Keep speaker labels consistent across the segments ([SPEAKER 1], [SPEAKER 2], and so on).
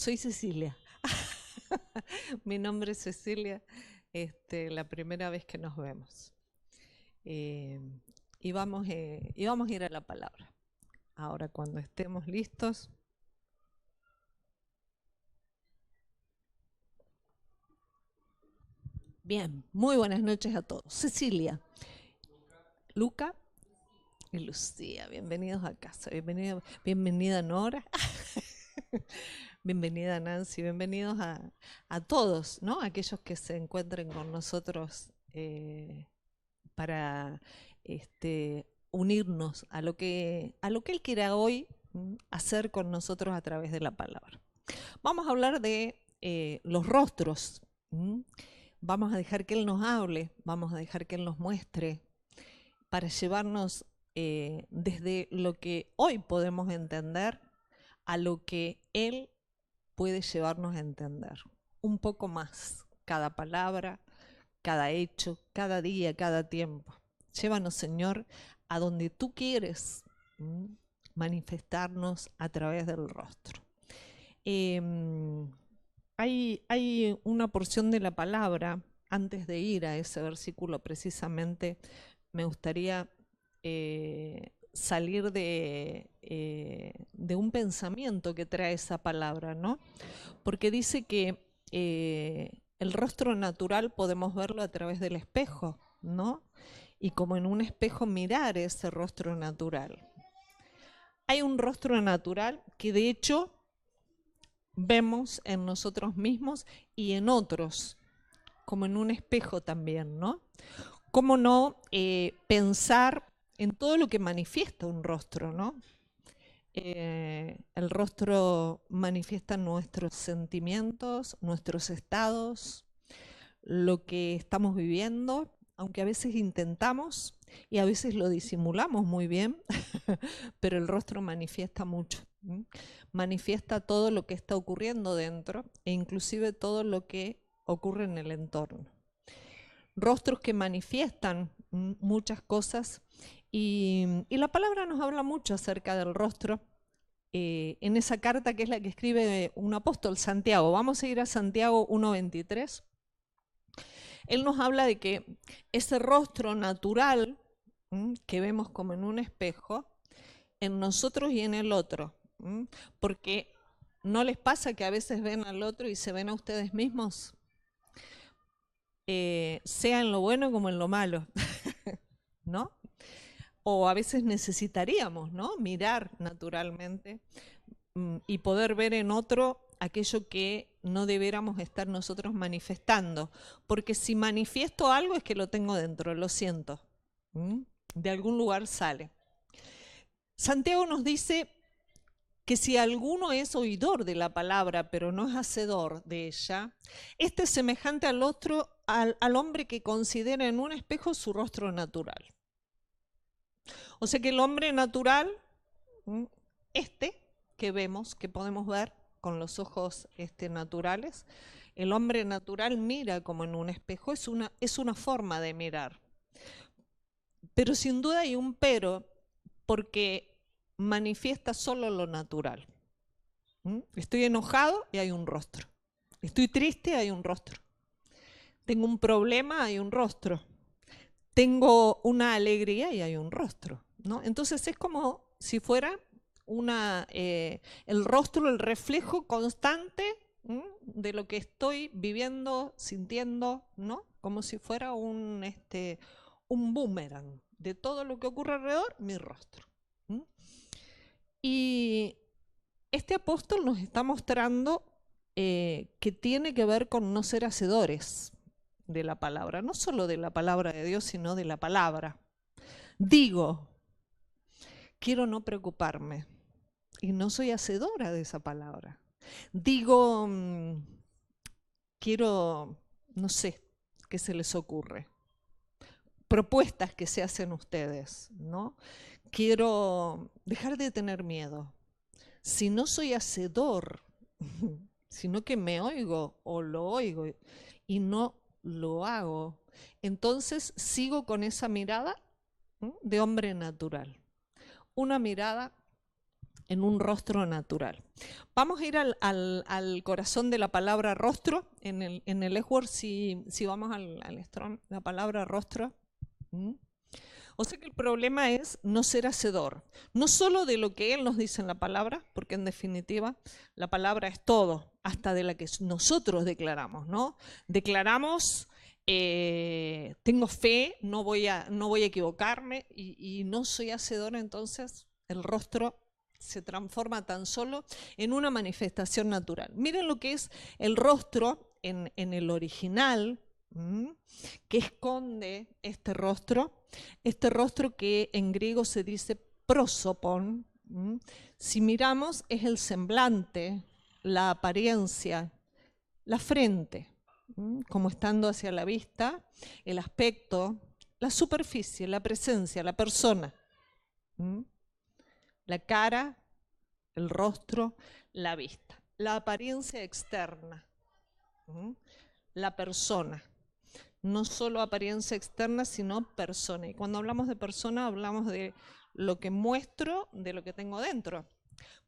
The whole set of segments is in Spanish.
[SPEAKER 1] Soy Cecilia. Mi nombre es Cecilia, la primera vez que nos vemos. Eh, y vamos a ir a la palabra. Ahora, cuando estemos listos. Bien, muy buenas noches a todos. Cecilia, Luca y Lucía, bienvenidos a casa. Bienvenida Nora. Bienvenida Nancy, bienvenidos a todos, ¿no? Aquellos que se encuentren con nosotros para unirnos a lo que Él quiera hoy hacer con nosotros a través de la palabra. Vamos a hablar de los rostros. Vamos a dejar que Él nos hable, vamos a dejar que Él nos muestre para llevarnos desde lo que hoy podemos entender a lo que Él puede llevarnos a entender. Un poco más, cada palabra, cada hecho, cada día, cada tiempo. Llévanos, Señor, a donde tú quieres manifestarnos a través del rostro. Hay una porción de la palabra, antes de ir a ese versículo precisamente, me gustaría salir de un pensamiento que trae esa palabra, ¿no? Porque dice que el rostro natural podemos verlo a través del espejo, ¿no? Y como en un espejo mirar ese rostro natural. Hay un rostro natural que de hecho vemos en nosotros mismos y en otros, como en un espejo también, ¿no? ¿Cómo no pensar en todo lo que manifiesta un rostro, ¿no? El rostro manifiesta nuestros sentimientos, nuestros estados, lo que estamos viviendo, aunque a veces intentamos y a veces lo disimulamos muy bien, pero el rostro manifiesta mucho. Manifiesta todo lo que está ocurriendo dentro e inclusive todo lo que ocurre en el entorno. Rostros que manifiestan muchas cosas y la palabra nos habla mucho acerca del rostro en esa carta que es la que escribe un apóstol, Santiago. Vamos a ir a Santiago 1:23. Él nos habla de que ese rostro natural que vemos como en un espejo, en nosotros y en el otro, porque ¿no les pasa que a veces ven al otro y se ven a ustedes mismos? Sea en lo bueno como en lo malo, ¿no? O a veces necesitaríamos, ¿no? Mirar naturalmente y poder ver en otro aquello que no debiéramos estar nosotros manifestando. Porque si manifiesto algo es que lo tengo dentro, lo siento. De algún lugar sale. Santiago nos dice que si alguno es oidor de la palabra, pero no es hacedor de ella, este es semejante al otro, al hombre que considera en un espejo su rostro natural. O sea que el hombre natural, que vemos, que podemos ver con los ojos naturales, el hombre natural mira como en un espejo, es una forma de mirar. Pero sin duda hay un pero, porque manifiesta solo lo natural. Estoy enojado y hay un rostro. Estoy triste, hay un rostro. Tengo un problema, hay un rostro. Tengo una alegría y hay un rostro, ¿no? Entonces es como si fuera el rostro, el reflejo constante de lo que estoy viviendo, sintiendo, ¿no? Como si fuera un boomerang de todo lo que ocurre alrededor, mi rostro. Y este apóstol nos está mostrando que tiene que ver con no ser hacedores de la palabra, no solo de la palabra de Dios, sino de la palabra. Digo, quiero no preocuparme y no soy hacedora de esa palabra. Digo, quiero, no sé, ¿qué se les ocurre? Propuestas que se hacen ustedes, ¿no? Quiero dejar de tener miedo. Si no soy hacedor, sino que me oigo o lo oigo y no lo hago, entonces sigo con esa mirada de hombre natural. Una mirada en un rostro natural. Vamos a ir al corazón de la palabra rostro. En el Word, si vamos al Strong, la palabra rostro. O sea que el problema es no ser hacedor, no solo de lo que Él nos dice en la palabra, porque en definitiva la palabra es todo, hasta de la que nosotros declaramos, ¿no? Declaramos, tengo fe, no voy a equivocarme y no soy hacedor, entonces el rostro se transforma tan solo en una manifestación natural. Miren lo que es el rostro en el original, que esconde este rostro que en griego se dice prosopon. Si miramos, es el semblante, la apariencia, la frente, como estando hacia la vista, el aspecto, la superficie, la presencia, la persona, la cara, el rostro, la vista, la apariencia externa, la persona. No solo apariencia externa, sino persona. Y cuando hablamos de persona, hablamos de lo que muestro, de lo que tengo dentro.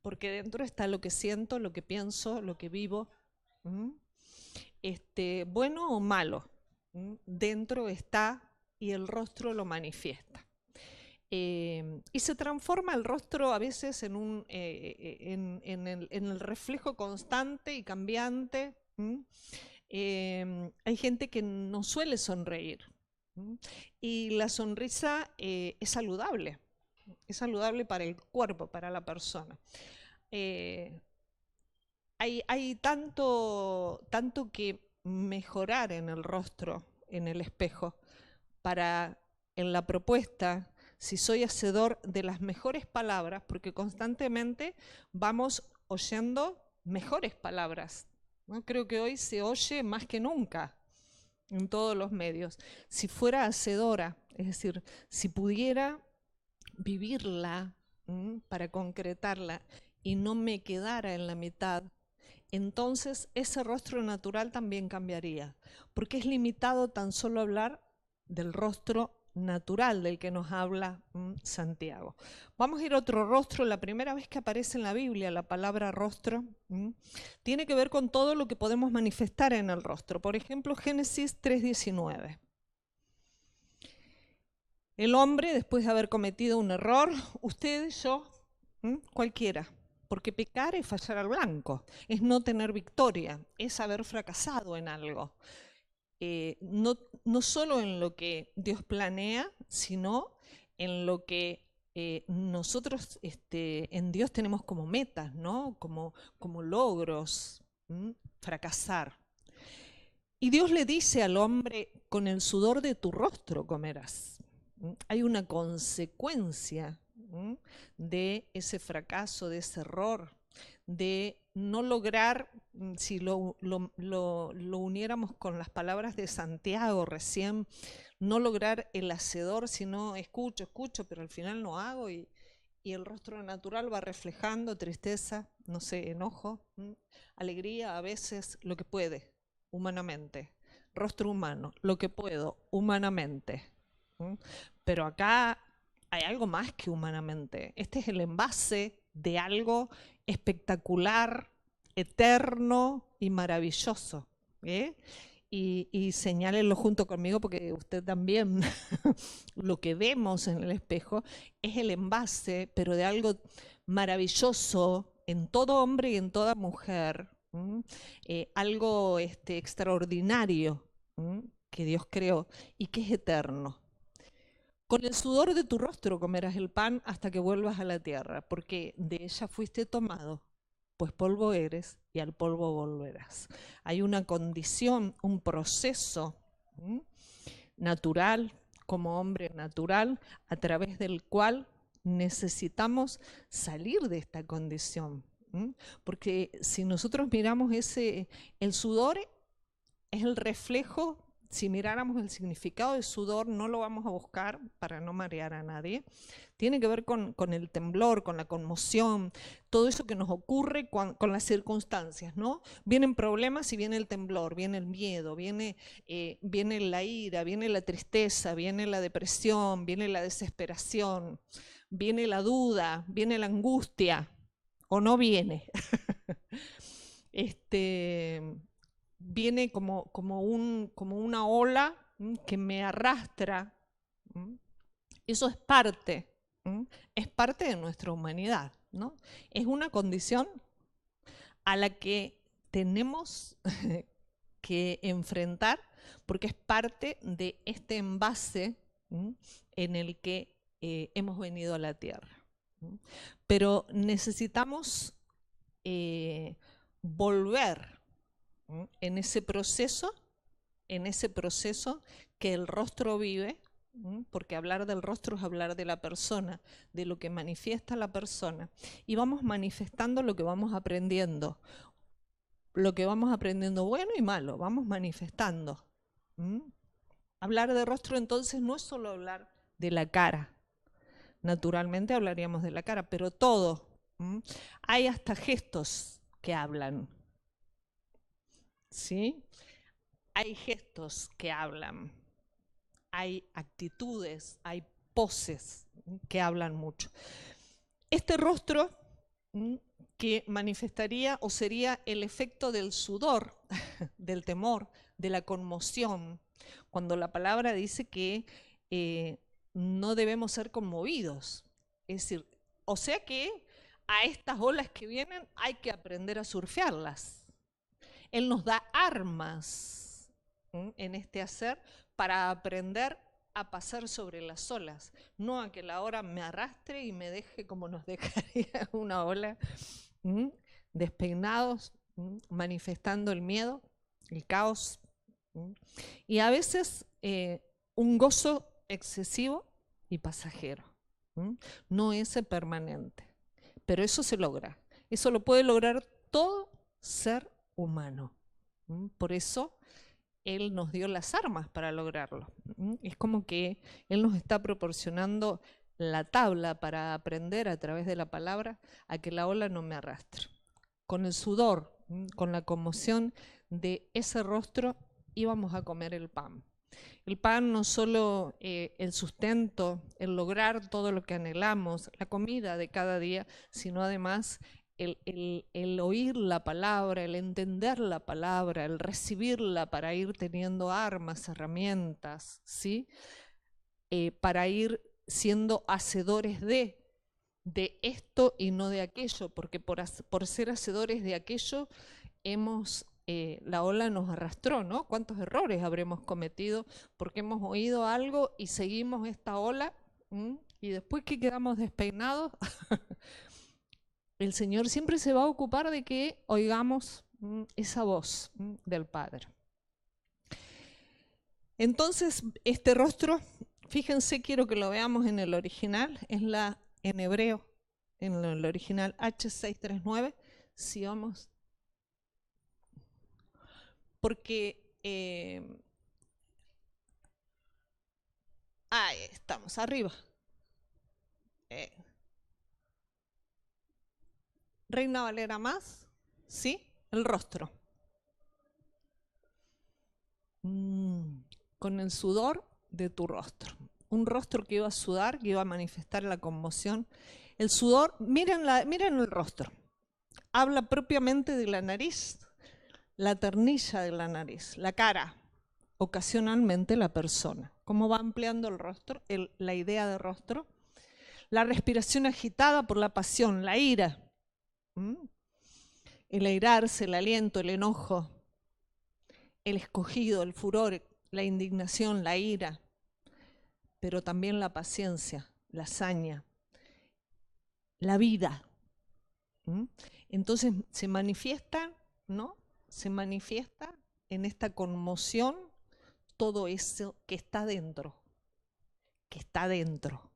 [SPEAKER 1] Porque dentro está lo que siento, lo que pienso, lo que vivo. Bueno o malo. Dentro está y el rostro lo manifiesta. Y se transforma el rostro a veces en el reflejo constante y cambiante. Hay gente que no suele sonreír y la sonrisa es saludable para el cuerpo, para la persona. Hay tanto que mejorar en el rostro, en el espejo, para en la propuesta, si soy hacedor de las mejores palabras, porque constantemente vamos oyendo mejores palabras. ¿No? Creo que hoy se oye más que nunca en todos los medios. Si fuera hacedora, es decir, si pudiera vivirla para concretarla y no me quedara en la mitad, entonces ese rostro natural también cambiaría, porque es limitado tan solo hablar del rostro natural del que nos habla Santiago. Vamos a ir a otro rostro. La primera vez que aparece en la Biblia la palabra rostro tiene que ver con todo lo que podemos manifestar en el rostro. Por ejemplo, Génesis 3:19. El hombre, después de haber cometido un error, usted, yo, cualquiera, porque pecar es fallar al blanco, es no tener victoria, es haber fracasado en algo. No solo en lo que Dios planea, sino en lo que nosotros en Dios tenemos como metas, ¿no? Como logros, fracasar. Y Dios le dice al hombre, con el sudor de tu rostro comerás. Hay una consecuencia de ese fracaso, de ese error, de no lograr, si lo uniéramos con las palabras de Santiago recién, no lograr el hacedor, sino escucho, pero al final no hago y el rostro natural va reflejando tristeza, no sé, enojo, alegría, a veces lo que puede humanamente, rostro humano, lo que puedo humanamente. Pero acá hay algo más que humanamente. Este es el envase de algo espectacular, eterno y maravilloso. Y señálenlo junto conmigo porque usted también lo que vemos en el espejo es el envase, pero de algo maravilloso en todo hombre y en toda mujer. Algo extraordinario que Dios creó y que es eterno. Con el sudor de tu rostro comerás el pan hasta que vuelvas a la tierra, porque de ella fuiste tomado, pues polvo eres y al polvo volverás. Hay una condición, un proceso natural, como hombre natural, a través del cual necesitamos salir de esta condición. Porque si nosotros miramos el sudor es el reflejo. Si miráramos el significado de sudor, no lo vamos a buscar para no marear a nadie. Tiene que ver con el temblor, con la conmoción, todo eso que nos ocurre con las circunstancias, ¿no? Vienen problemas y viene el temblor, viene el miedo, viene la ira, viene la tristeza, viene la depresión, viene la desesperación, viene la duda, viene la angustia. o no viene. Viene como una ola que me arrastra. Eso es parte de nuestra humanidad, ¿no? Es una condición a la que tenemos que enfrentar porque es parte de este envase en el que hemos venido a la Tierra. Pero necesitamos volver en ese proceso que el rostro vive, porque hablar del rostro es hablar de la persona, de lo que manifiesta la persona, y vamos manifestando lo que vamos aprendiendo bueno y malo, vamos manifestando. Hablar de rostro entonces no es solo hablar de la cara, naturalmente hablaríamos de la cara, pero todo. Hay hasta gestos que hablan, ¿sí? Hay gestos que hablan, hay actitudes, hay poses que hablan mucho. Este rostro que manifestaría o sería el efecto del sudor, del temor, de la conmoción, cuando la palabra dice que no debemos ser conmovidos. Es decir, o sea que a estas olas que vienen hay que aprender a surfearlas. Él nos da armas en este hacer para aprender a pasar sobre las olas, no a que la ola me arrastre y me deje como nos dejaría una ola, despeinados, manifestando el miedo, el caos, y a veces un gozo excesivo y pasajero, no ese permanente. Pero eso se logra, eso lo puede lograr todo ser humano. Por eso Él nos dio las armas para lograrlo. Es como que Él nos está proporcionando la tabla para aprender a través de la palabra a que la ola no me arrastre. Con el sudor, con la conmoción de ese rostro íbamos a comer el pan. El pan no solo el sustento, el lograr todo lo que anhelamos, la comida de cada día, sino además el oír la palabra, el entender la palabra, el recibirla para ir teniendo armas, herramientas, ¿sí? Para ir siendo hacedores de esto y no de aquello, porque por ser hacedores de aquello la ola nos arrastró, ¿no? ¿Cuántos errores habremos cometido porque hemos oído algo y seguimos esta ola? Y después que quedamos despeinados, el Señor siempre se va a ocupar de que oigamos esa voz del Padre. Entonces, este rostro, fíjense, quiero que lo veamos en el original, es en hebreo, en el original H639, si vamos, porque ahí estamos, arriba. Reina Valera más, ¿sí? El rostro. Con el sudor de tu rostro. Un rostro que iba a sudar, que iba a manifestar la conmoción. El sudor, miren el rostro. Habla propiamente de la nariz, la ternilla de la nariz, la cara, ocasionalmente la persona. ¿Cómo va ampliando el rostro, la idea de rostro? La respiración agitada por la pasión, la ira. El airarse, el aliento, el enojo, el escogido, el furor, la indignación, la ira, pero también la paciencia, la hazaña, la vida. Entonces se manifiesta, ¿no? Se manifiesta en esta conmoción todo eso que está dentro, está dentro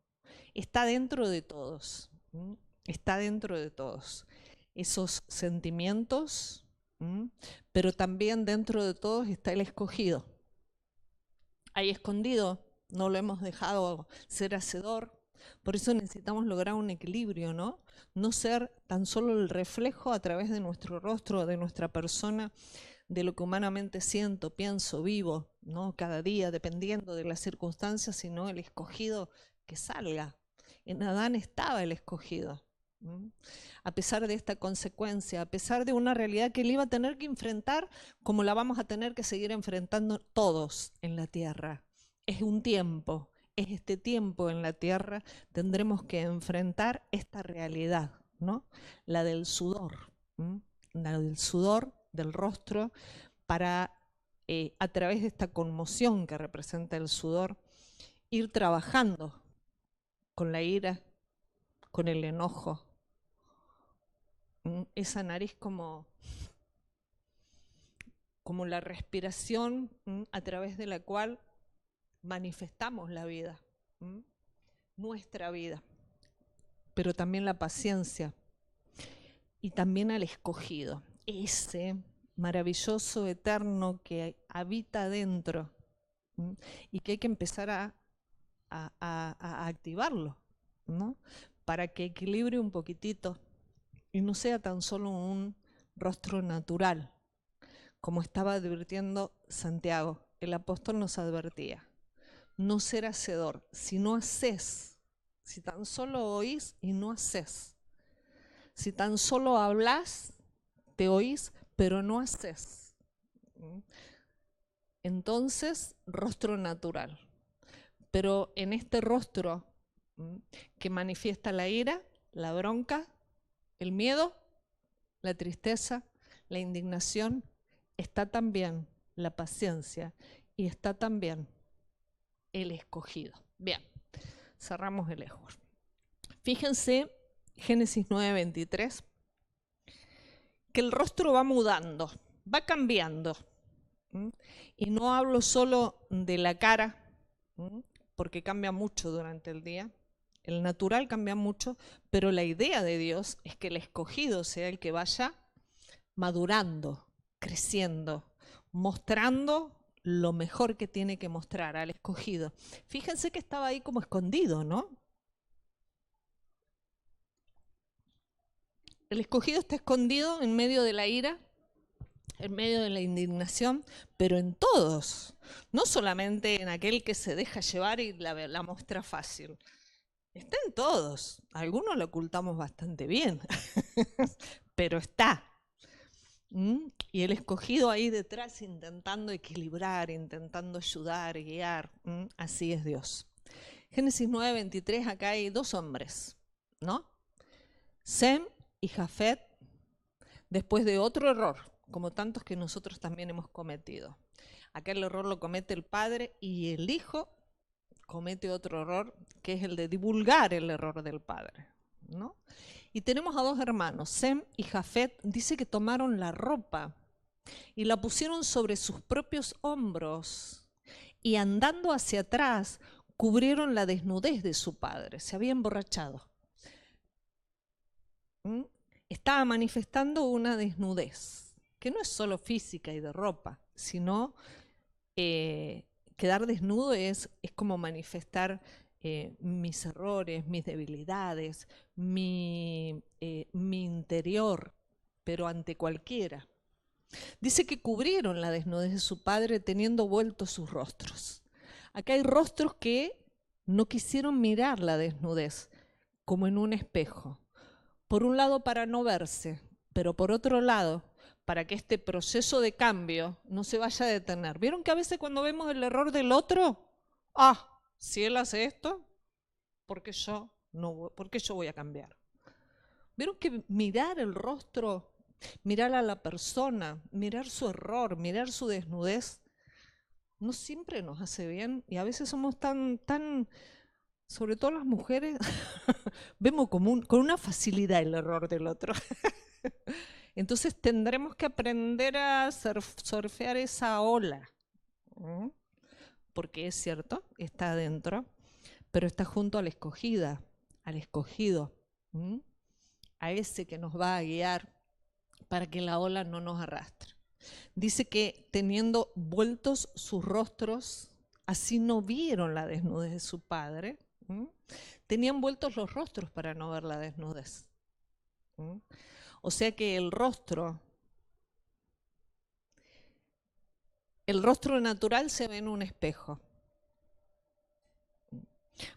[SPEAKER 1] de todos, está dentro de todos. Esos sentimientos, pero también dentro de todos está el escogido. Ahí escondido, no lo hemos dejado ser hacedor, por eso necesitamos lograr un equilibrio, ¿no? No ser tan solo el reflejo a través de nuestro rostro, de nuestra persona, de lo que humanamente siento, pienso, vivo, ¿no? Cada día, dependiendo de las circunstancias, sino el escogido que salga. En Adán estaba el escogido. A pesar de esta consecuencia, a pesar de una realidad que él iba a tener que enfrentar, como la vamos a tener que seguir enfrentando todos en la tierra. Es un tiempo, es este tiempo en la tierra, tendremos que enfrentar esta realidad, ¿no? La del sudor, la del sudor del rostro, para a través de esta conmoción que representa el sudor, ir trabajando con la ira, con el enojo, esa nariz como la respiración a través de la cual manifestamos la vida, nuestra vida, pero también la paciencia y también al escogido, ese maravilloso eterno que habita dentro y que hay que empezar a activarlo, ¿no? Para que equilibre un poquitito y no sea tan solo un rostro natural, como estaba advirtiendo Santiago. El apóstol nos advertía, no ser hacedor, si no haces, si tan solo oís y no haces, si tan solo hablas, te oís, pero no haces. Entonces, rostro natural. Pero en este rostro que manifiesta la ira, la bronca, el miedo, la tristeza, la indignación, está también la paciencia y está también el escogido. Bien, cerramos el eje. Fíjense, Génesis 9:23, que el rostro va mudando, va cambiando. Y no hablo solo de la cara, porque cambia mucho durante el día. El natural cambia mucho, pero la idea de Dios es que el escogido sea el que vaya madurando, creciendo, mostrando lo mejor que tiene que mostrar al escogido. Fíjense que estaba ahí como escondido, ¿no? El escogido está escondido en medio de la ira, en medio de la indignación, pero en todos, no solamente en aquel que se deja llevar y la muestra fácil. Está en todos. Algunos lo ocultamos bastante bien, pero está. Y el escogido ahí detrás intentando equilibrar, intentando ayudar, guiar. Así es Dios. Génesis 9:23, acá hay dos hombres, ¿no? Sem y Jafet, después de otro error, como tantos que nosotros también hemos cometido. Acá el error lo comete el padre y el hijo comete otro error, que es el de divulgar el error del padre, ¿no? Y tenemos a dos hermanos, Sem y Jafet, dice que tomaron la ropa y la pusieron sobre sus propios hombros y andando hacia atrás cubrieron la desnudez de su padre, se había emborrachado. Estaba manifestando una desnudez, que no es solo física y de ropa, sino quedar desnudo es como manifestar mis errores, mis debilidades, mi interior, pero ante cualquiera. Dice que cubrieron la desnudez de su padre teniendo vueltos sus rostros. Acá hay rostros que no quisieron mirar la desnudez, como en un espejo. Por un lado para no verse, pero por otro lado para que este proceso de cambio no se vaya a detener. ¿Vieron que a veces cuando vemos el error del otro, si él hace esto, ¿por qué yo voy a cambiar? ¿Vieron que mirar el rostro, mirar a la persona, mirar su error, mirar su desnudez, no siempre nos hace bien? Y a veces somos tan sobre todo las mujeres, vemos con una facilidad el error del otro. Entonces tendremos que aprender a surfear esa ola, porque es cierto, está adentro, pero está junto a la escogida, al escogido, a ese que nos va a guiar para que la ola no nos arrastre. Dice que teniendo vueltos sus rostros, así no vieron la desnudez de su padre. Tenían vueltos los rostros para no ver la desnudez. O sea que el rostro natural se ve en un espejo.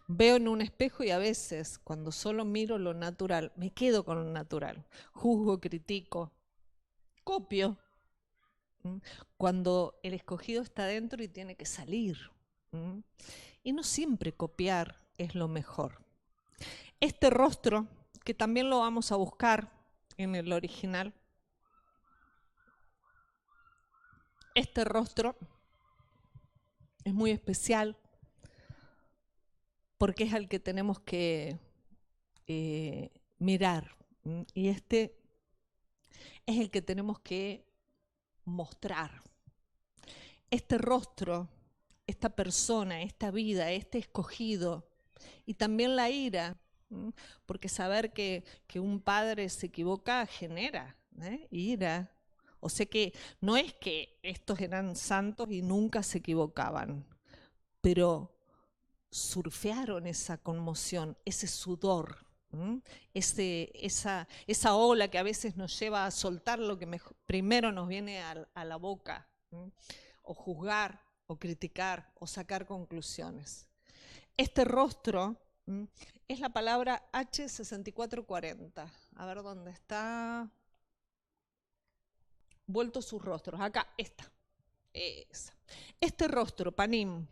[SPEAKER 1] Veo en un espejo y a veces, cuando solo miro lo natural, me quedo con lo natural. Juzgo, critico, copio. ¿Mm? Cuando el escogido está dentro y tiene que salir. ¿Mm? Y no siempre copiar es lo mejor. Este rostro, que también lo vamos a buscar en el original, este rostro es muy especial porque es al que tenemos que mirar. Y este es el que tenemos que mostrar. Este rostro, esta persona, esta vida, este escogido, y también la ira, porque saber que un padre se equivoca genera ira. O sea que no es que estos eran santos y nunca se equivocaban, pero surfearon esa conmoción, ese sudor, esa ola que a veces nos lleva a soltar lo que primero nos viene a la boca, o juzgar, o criticar, o sacar conclusiones. Este rostro es la palabra H6440. A ver dónde está. Vueltos sus rostros. Acá está. Esa. Este rostro, panim,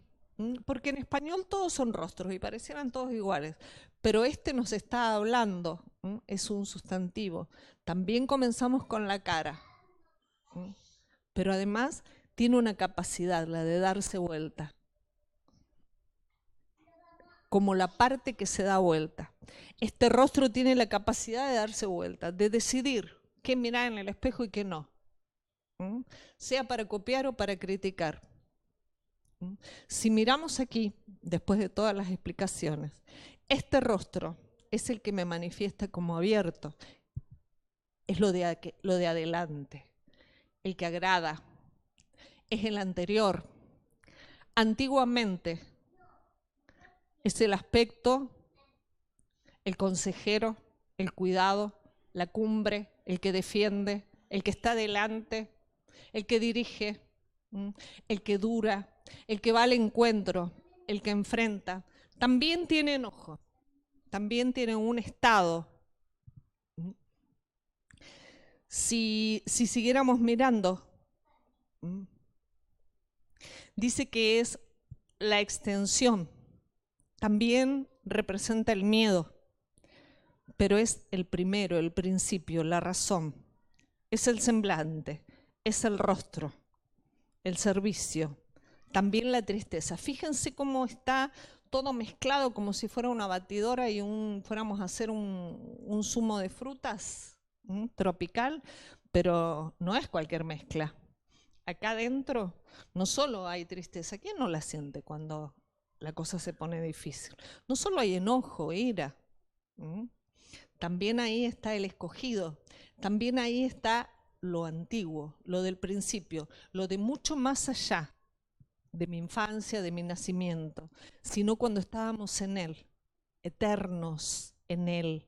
[SPEAKER 1] porque en español todos son rostros y parecieran todos iguales, pero este nos está hablando, es un sustantivo. También comenzamos con la cara, pero además tiene una capacidad, la de darse vuelta, como la parte que se da vuelta. Este rostro tiene la capacidad de darse vuelta, de decidir qué mirar en el espejo y qué no, sea para copiar o para criticar. Si miramos aquí, después de todas las explicaciones, este rostro es el que me manifiesta como abierto, es lo de adelante, el que agrada, es el anterior. Antiguamente es el aspecto, el consejero, el cuidado, la cumbre, el que defiende, el que está delante, el que dirige, el que dura, el que va al encuentro, el que enfrenta. También tiene enojo, también tiene un estado. Si siguiéramos mirando, dice que es la extensión, también representa el miedo, pero es el primero, el principio, la razón, es el semblante, es el rostro, el servicio, también la tristeza. Fíjense cómo está todo mezclado, como si fuera una batidora y fuéramos a hacer un zumo de frutas tropical, pero no es cualquier mezcla. Acá adentro no solo hay tristeza, ¿quién no la siente cuando la cosa se pone difícil? No solo hay enojo, ira, también ahí está el escogido, también ahí está lo antiguo, lo del principio, lo de mucho más allá de mi infancia, de mi nacimiento, sino cuando estábamos en Él, eternos en Él.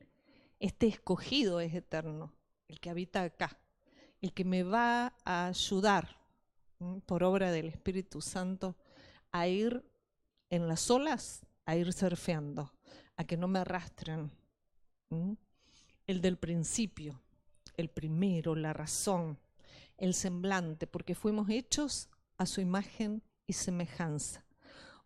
[SPEAKER 1] Este escogido es eterno, el que habita acá, el que me va a ayudar por obra del Espíritu Santo a ir en las olas, a ir surfeando, a que no me arrastren. El del principio, el primero, la razón, el semblante, porque fuimos hechos a su imagen y semejanza.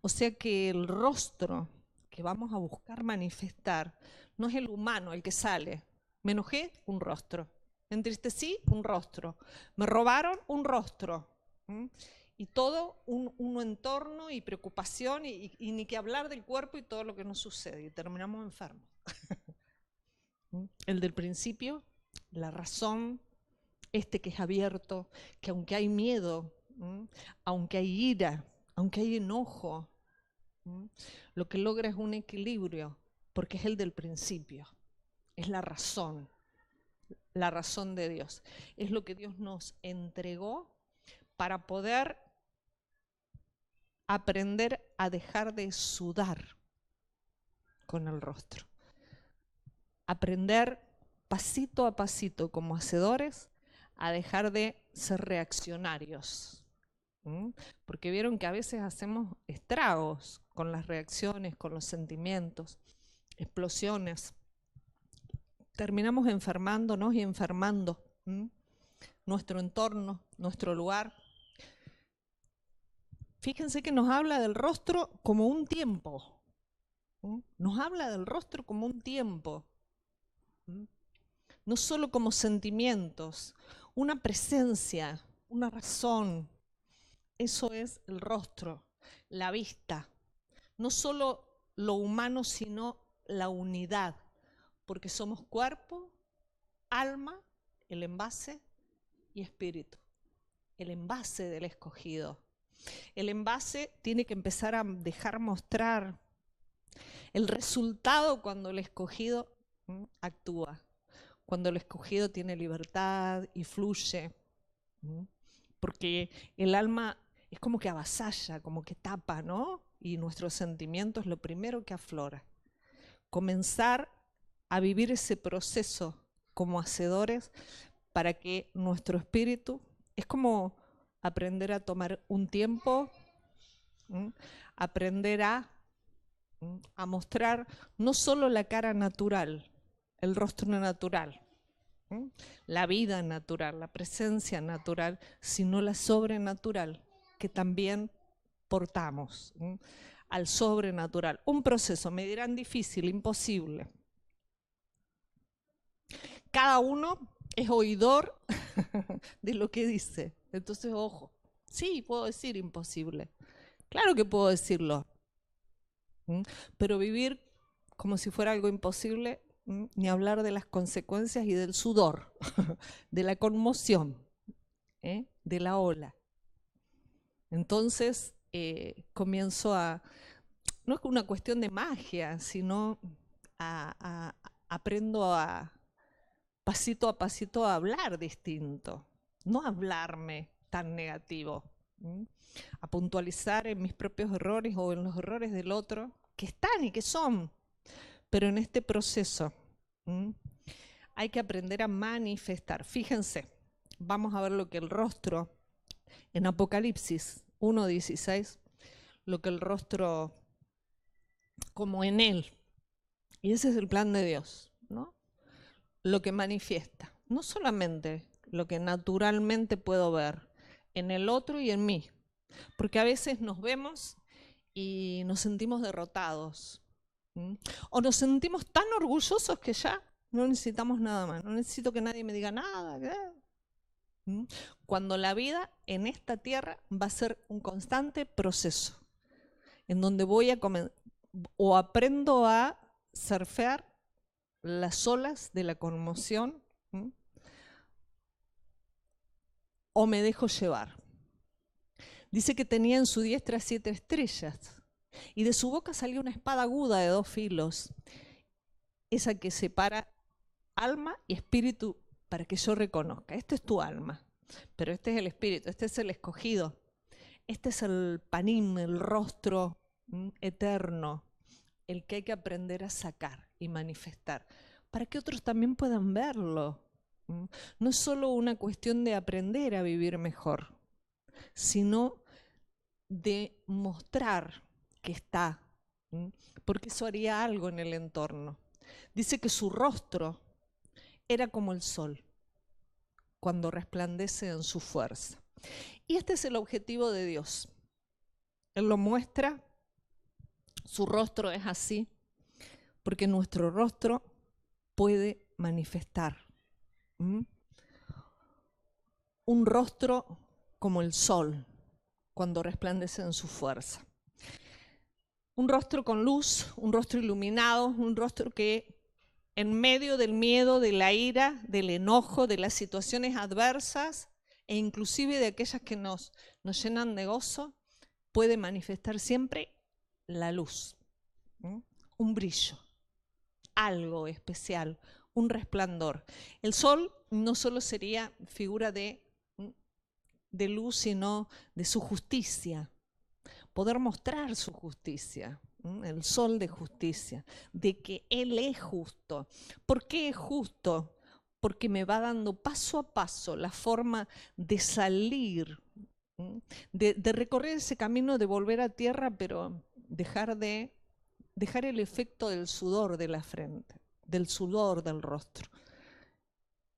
[SPEAKER 1] O sea que el rostro que vamos a buscar manifestar no es el humano, el que sale. Me enojé, un rostro. Me entristecí, un rostro. Me robaron, un rostro. Y todo un entorno y preocupación y ni que hablar del cuerpo y todo lo que nos sucede. Y terminamos enfermos. El del principio, la razón, este que es abierto, que aunque hay miedo, aunque hay ira, aunque hay enojo, lo que logra es un equilibrio, porque es el del principio, es la razón de Dios. Es lo que Dios nos entregó para poder aprender a dejar de sudar con el rostro. Aprender pasito a pasito como hacedores a dejar de ser reaccionarios. Porque vieron que a veces hacemos estragos con las reacciones, con los sentimientos, explosiones. Terminamos enfermándonos y enfermando nuestro entorno, nuestro lugar. Fíjense que nos habla del rostro como un tiempo. Nos habla del rostro como un tiempo. No solo como sentimientos, una presencia, una razón. Eso es el rostro, la vista. No solo lo humano, sino la unidad, porque somos cuerpo, alma, el envase y espíritu. El envase del escogido. El envase tiene que empezar a dejar mostrar el resultado cuando el escogido actúa, cuando el escogido tiene libertad y fluye, porque el alma es como que avasalla, como que tapa, ¿no? Y nuestros sentimientos es lo primero que aflora. Comenzar a vivir ese proceso como hacedores para que nuestro espíritu, es como aprender a tomar un tiempo, aprender a mostrar no solo la cara natural, el rostro natural, la vida natural, la presencia natural, sino la sobrenatural que también portamos al sobrenatural. Un proceso, me dirán difícil, imposible. Cada uno es oidor de lo que dice. Entonces, ojo, sí, puedo decir imposible. Claro que puedo decirlo. Pero vivir como si fuera algo imposible, ni hablar de las consecuencias y del sudor, de la conmoción, de la ola. Entonces comienzo a, no es una cuestión de magia, sino aprendo a pasito a hablar distinto, no hablarme tan negativo, a puntualizar en mis propios errores o en los errores del otro, que están y que son, pero en este proceso hay que aprender a manifestar. Fíjense, vamos a ver lo que el rostro, en Apocalipsis 1:16, lo que el rostro, como en él, y ese es el plan de Dios, ¿no? Lo que manifiesta, no solamente lo que naturalmente puedo ver en el otro y en mí, porque a veces nos vemos y nos sentimos derrotados, o nos sentimos tan orgullosos que ya no necesitamos nada más, no necesito que nadie me diga nada. Cuando la vida en esta tierra va a ser un constante proceso, en donde voy a o aprendo a surfear las olas de la conmoción, o me dejo llevar. Dice que tenía en su diestra 7 estrellas, y de su boca salió una espada aguda de 2 filos, esa que separa alma y espíritu, para que yo reconozca, este es tu alma, pero este es el espíritu, este es el escogido, este es el panim, el rostro eterno, el que hay que aprender a sacar y manifestar, para que otros también puedan verlo. No es solo una cuestión de aprender a vivir mejor, sino de mostrar que está, porque eso haría algo en el entorno. Dice que su rostro era como el sol, cuando resplandece en su fuerza. Y este es el objetivo de Dios. Él lo muestra, su rostro es así, porque nuestro rostro puede manifestar. Un rostro como el sol, cuando resplandece en su fuerza. Un rostro con luz, un rostro iluminado, un rostro que en medio del miedo, de la ira, del enojo, de las situaciones adversas e inclusive de aquellas que nos llenan de gozo, puede manifestar siempre la luz, un brillo, algo especial, un resplandor. El sol no solo sería figura de luz, sino de su justicia, poder mostrar su justicia, el sol de justicia, de que Él es justo. ¿Por qué es justo? Porque me va dando paso a paso la forma de salir, de recorrer ese camino, de volver a tierra, pero dejar el efecto del sudor de la frente, del sudor del rostro,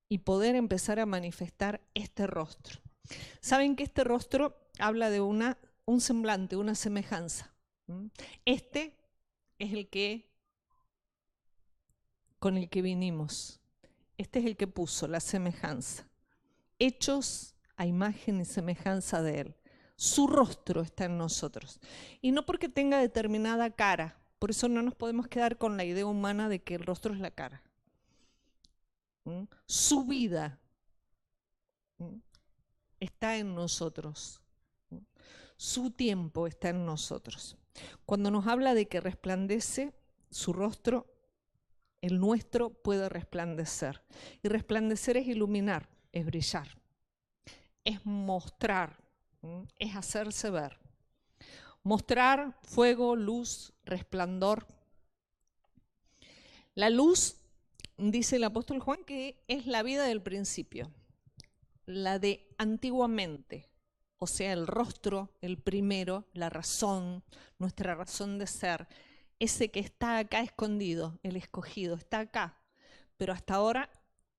[SPEAKER 1] y poder empezar a manifestar este rostro. Saben que este rostro habla de un semblante, una semejanza. Este es el que con el que vinimos. Este es el que puso la semejanza. Hechos a imagen y semejanza de él. Su rostro está en nosotros. Y no porque tenga determinada cara. Por eso no nos podemos quedar con la idea humana de que el rostro es la cara. Su vida está en nosotros. Su tiempo está en nosotros. Cuando nos habla de que resplandece su rostro, el nuestro puede resplandecer. Y resplandecer es iluminar, es brillar, es mostrar, es hacerse ver. Mostrar fuego, luz, resplandor. La luz, dice el apóstol Juan, que es la vida del principio, la de antiguamente, o sea, el rostro, el primero, la razón, nuestra razón de ser, ese que está acá escondido, el escogido, está acá, pero hasta ahora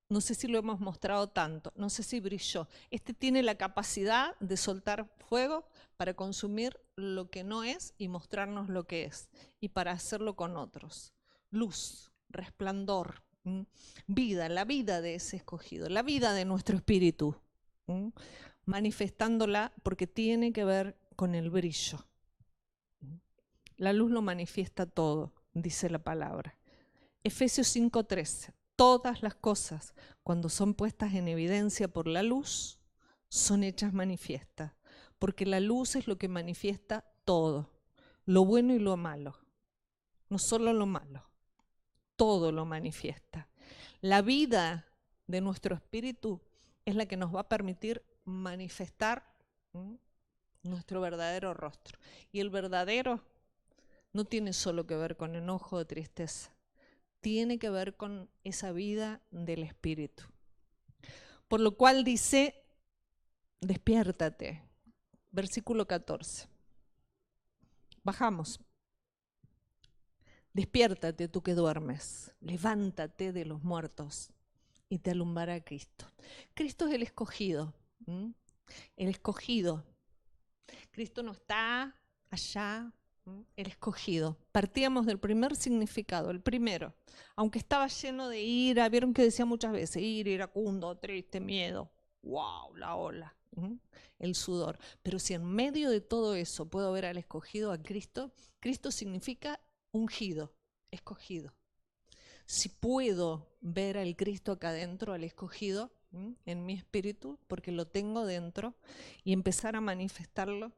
[SPEAKER 1] no sé si lo hemos mostrado tanto, no sé si brilló. Este tiene la capacidad de soltar fuego para consumir lo que no es y mostrarnos lo que es, y para hacerlo con otros. Luz, resplandor, vida, la vida de ese escogido, la vida de nuestro espíritu, manifestándola porque tiene que ver con el brillo. La luz lo manifiesta todo, dice la palabra. Efesios 5:13. Todas las cosas, cuando son puestas en evidencia por la luz, son hechas manifiestas, porque la luz es lo que manifiesta todo, lo bueno y lo malo, no solo lo malo, todo lo manifiesta. La vida de nuestro espíritu es la que nos va a permitir manifestar nuestro verdadero rostro. Y el verdadero no tiene solo que ver con enojo o tristeza, tiene que ver con esa vida del espíritu. Por lo cual dice, despiértate, versículo 14. Bajamos. Despiértate tú que duermes, levántate de los muertos y te alumbrará Cristo. Cristo es el escogido, el escogido. Cristo no está allá, el escogido. Partíamos del primer significado, el primero. Aunque estaba lleno de ira, vieron que decía muchas veces, ira, iracundo, triste, miedo. ¡Wow! La ola, el sudor. Pero si en medio de todo eso puedo ver al escogido, a Cristo, Cristo significa ungido, escogido. Si puedo ver al Cristo acá adentro, al escogido, en mi espíritu, porque lo tengo dentro, y empezar a manifestarlo,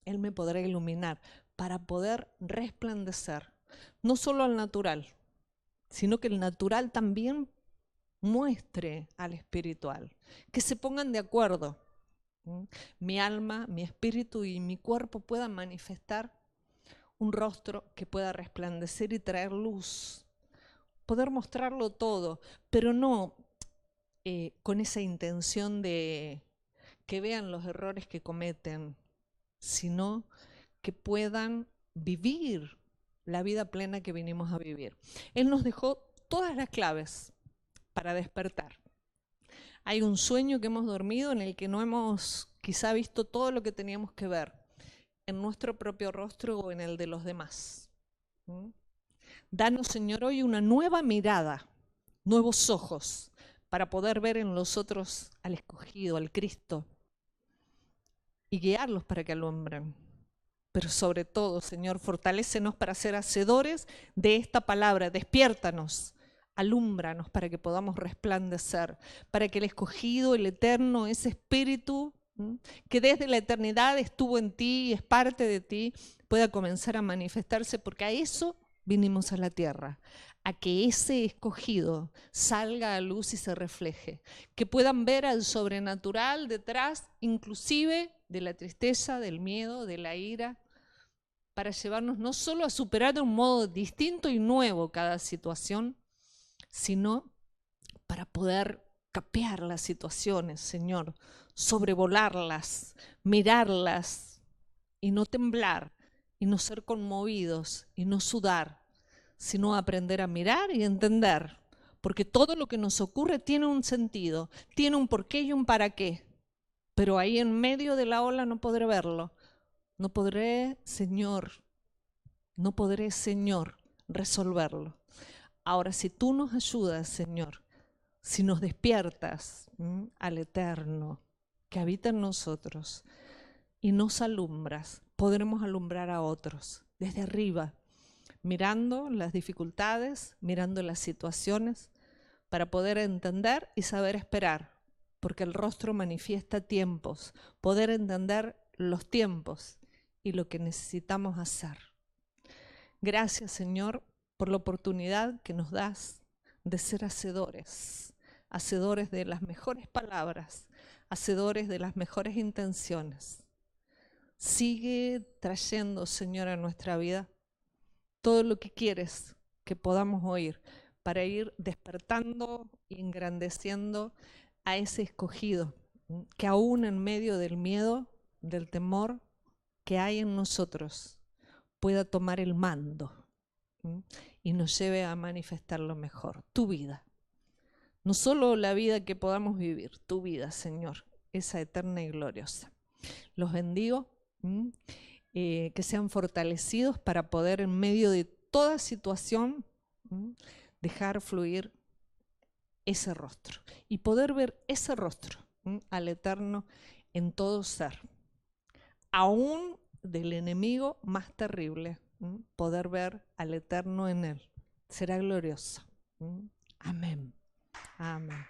[SPEAKER 1] Él me podrá iluminar para poder resplandecer, no solo al natural, sino que el natural también muestre al espiritual, que se pongan de acuerdo. Mi alma, mi espíritu y mi cuerpo puedan manifestar un rostro que pueda resplandecer y traer luz, poder mostrarlo todo, pero no con esa intención de que vean los errores que cometen, sino que puedan vivir la vida plena que vinimos a vivir. Él nos dejó todas las claves para despertar. Hay un sueño que hemos dormido en el que no hemos quizá visto todo lo que teníamos que ver en nuestro propio rostro o en el de los demás. Danos, Señor, hoy una nueva mirada, nuevos ojos, para poder ver en los otros al escogido, al Cristo, y guiarlos para que alumbren. Pero sobre todo, Señor, fortalécenos para ser hacedores de esta palabra. Despiértanos, alúmbranos para que podamos resplandecer, para que el escogido, el eterno, ese espíritu que desde la eternidad estuvo en ti y es parte de ti, pueda comenzar a manifestarse, porque a eso vinimos a la tierra, a que ese escogido salga a luz y se refleje, que puedan ver al sobrenatural detrás, inclusive de la tristeza, del miedo, de la ira, para llevarnos no solo a superar de un modo distinto y nuevo cada situación, sino para poder capear las situaciones, Señor, sobrevolarlas, mirarlas y no temblar, y no ser conmovidos y no sudar, sino aprender a mirar y entender, porque todo lo que nos ocurre tiene un sentido, tiene un porqué y un para qué, pero ahí en medio de la ola no podré verlo, no podré, Señor, resolverlo. Ahora, si tú nos ayudas, Señor, si nos despiertas al Eterno que habita en nosotros y nos alumbras, podremos alumbrar a otros desde arriba, mirando las dificultades, mirando las situaciones, para poder entender y saber esperar, porque el rostro manifiesta tiempos, poder entender los tiempos y lo que necesitamos hacer. Gracias, Señor, por la oportunidad que nos das de ser hacedores, hacedores de las mejores palabras, hacedores de las mejores intenciones. Sigue trayendo, Señor, a nuestra vida todo lo que quieres que podamos oír para ir despertando y engrandeciendo a ese escogido que aún en medio del miedo, del temor que hay en nosotros, pueda tomar el mando y nos lleve a manifestar lo mejor, tu vida. No solo la vida que podamos vivir, tu vida, Señor, esa eterna y gloriosa. Los bendigo, que sean fortalecidos para poder en medio de toda situación dejar fluir ese rostro y poder ver ese rostro al Eterno en todo ser, aún del enemigo más terrible, poder ver al Eterno en él. Será glorioso. Amén. Amén.